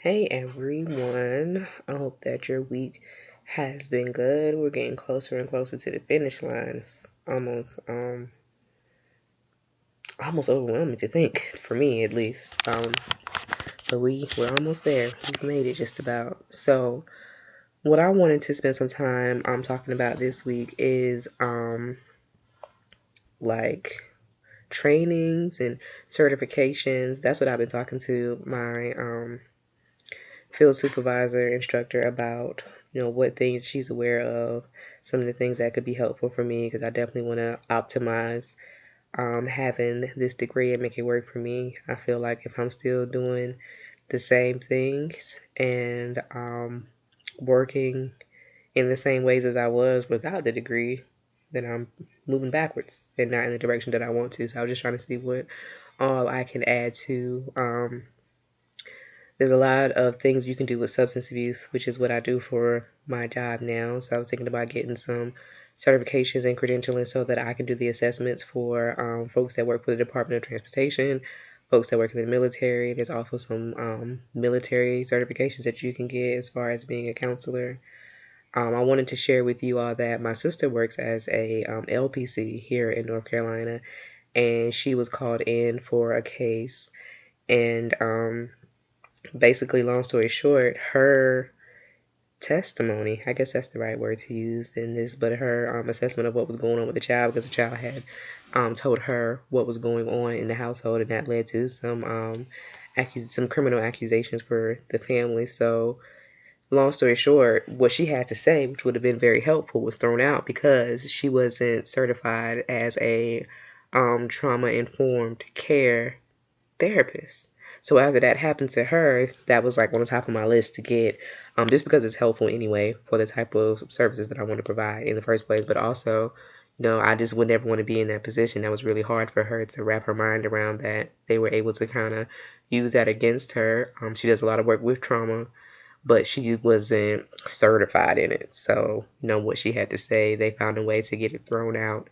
Hey everyone, I hope that your week has been good. We're getting closer and closer to the finish line. It's almost overwhelming to think, for me at least. But we're almost there. We've made it just about. So what I wanted to spend some time talking about this week is like trainings and certifications. That's what I've been talking to my field supervisor instructor about, what things she's aware of, some of the things that could be helpful for me, because I definitely want to optimize having this degree and make it work for me. I feel like if I'm still doing the same things and working in the same ways as I was without the degree, then I'm moving backwards and not in the direction that I want to. So I was just trying to see what all I can add to there's a lot of things you can do with substance abuse, which is what I do for my job now. So I was thinking about getting some certifications and credentialing so that I can do the assessments for folks that work for the Department of Transportation, folks that work in the military. There's also some military certifications that you can get as far as being a counselor. I wanted to share with you all that my sister works as a LPC here in North Carolina, and she was called in for a case. And basically, long story short, her testimony, I guess that's the right word to use in this, but her assessment of what was going on with the child, because the child had told her what was going on in the household, and that led to some criminal accusations for the family. So, long story short, what she had to say, which would have been very helpful, was thrown out because she wasn't certified as a trauma informed care therapist. So after that happened to her, that was like on the top of my list to get, just because it's helpful anyway for the type of services that I want to provide in the first place. But also, I just would never want to be in that position. That was really hard for her to wrap her mind around that. They were able to kind of use that against her. She does a lot of work with trauma, but she wasn't certified in it. So, what she had to say, they found a way to get it thrown out.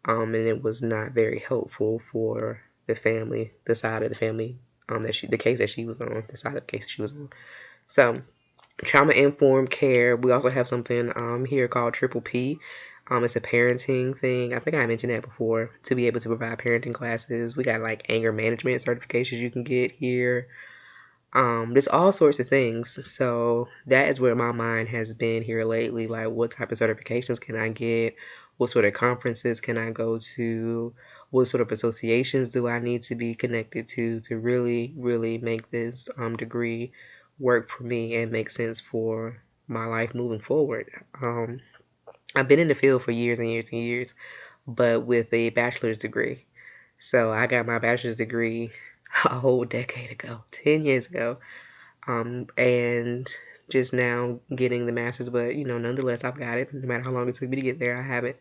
And it was not very helpful for the family, the side of the family, the case that she was on, the side of the case she was on. So, trauma informed care. We also have something here called Triple P. It's a parenting thing. I think I mentioned that before. To be able to provide parenting classes, we got like anger management certifications you can get here. There's all sorts of things. So that is where my mind has been here lately. Like, what type of certifications can I get? What sort of conferences can I go to? What sort of associations do I need to be connected to really, really make this degree work for me and make sense for my life moving forward? I've been in the field for years and years and years, but with a bachelor's degree. So I got my bachelor's degree a whole decade ago, 10 years ago, and just now getting the master's. But nonetheless, I've got it. No matter how long it took me to get there, I have it.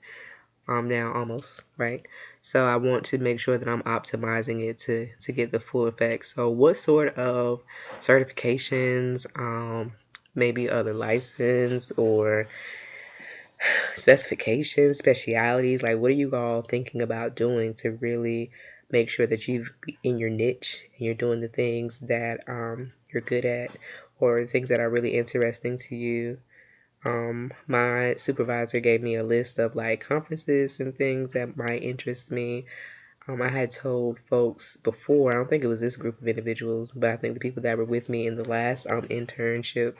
Now almost right. So I want to make sure that I'm optimizing it to get the full effect. So what sort of certifications, maybe other license or specifications, specialities, like what are you all thinking about doing to really make sure that you've in your niche and you're doing the things that you're good at or things that are really interesting to you? My supervisor gave me a list of like conferences and things that might interest me. I had told folks before, I don't think it was this group of individuals, but I think the people that were with me in the last internship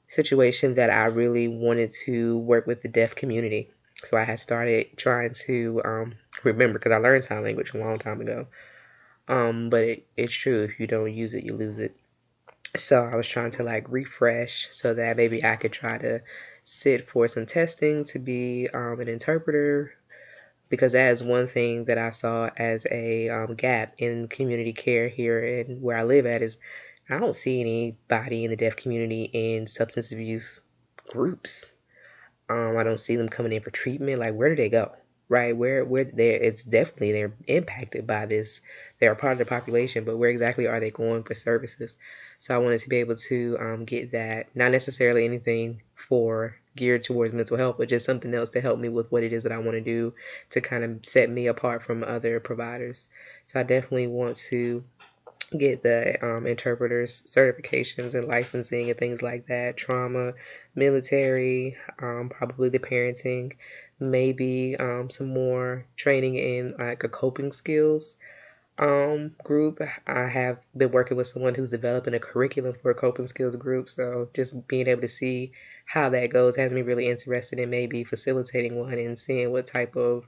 situation, that I really wanted to work with the deaf community. So I had started trying to remember, because I learned sign language a long time ago. But it's true, if you don't use it, you lose it. So I was trying to like refresh so that maybe I could try to sit for some testing to be an interpreter, because that is one thing that I saw as a gap in community care here and where I live at is I don't see anybody in the deaf community in substance abuse groups. I don't see them coming in for treatment. Like, where do they go? Right? Where they it's definitely they're impacted by this. They're a part of the population, but where exactly are they going for services? So I wanted to be able to get that, not necessarily anything for geared towards mental health, but just something else to help me with what it is that I want to do to kind of set me apart from other providers. So I definitely want to get the interpreters certifications and licensing and things like that. Trauma, military, probably the parenting, maybe some more training in like a coping skills group. I have been working with someone who's developing a curriculum for a coping skills group, so just being able to see how that goes has me really interested in maybe facilitating one and seeing what type of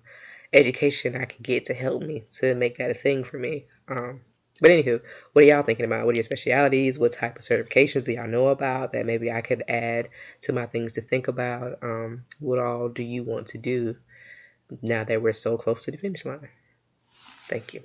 education I can get to help me to make that a thing for me. But anywho, what are y'all thinking about? What are your specialities? What type of certifications do y'all know about that maybe I could add to my things to think about? What all do you want to do now that we're so close to the finish line? Thank you.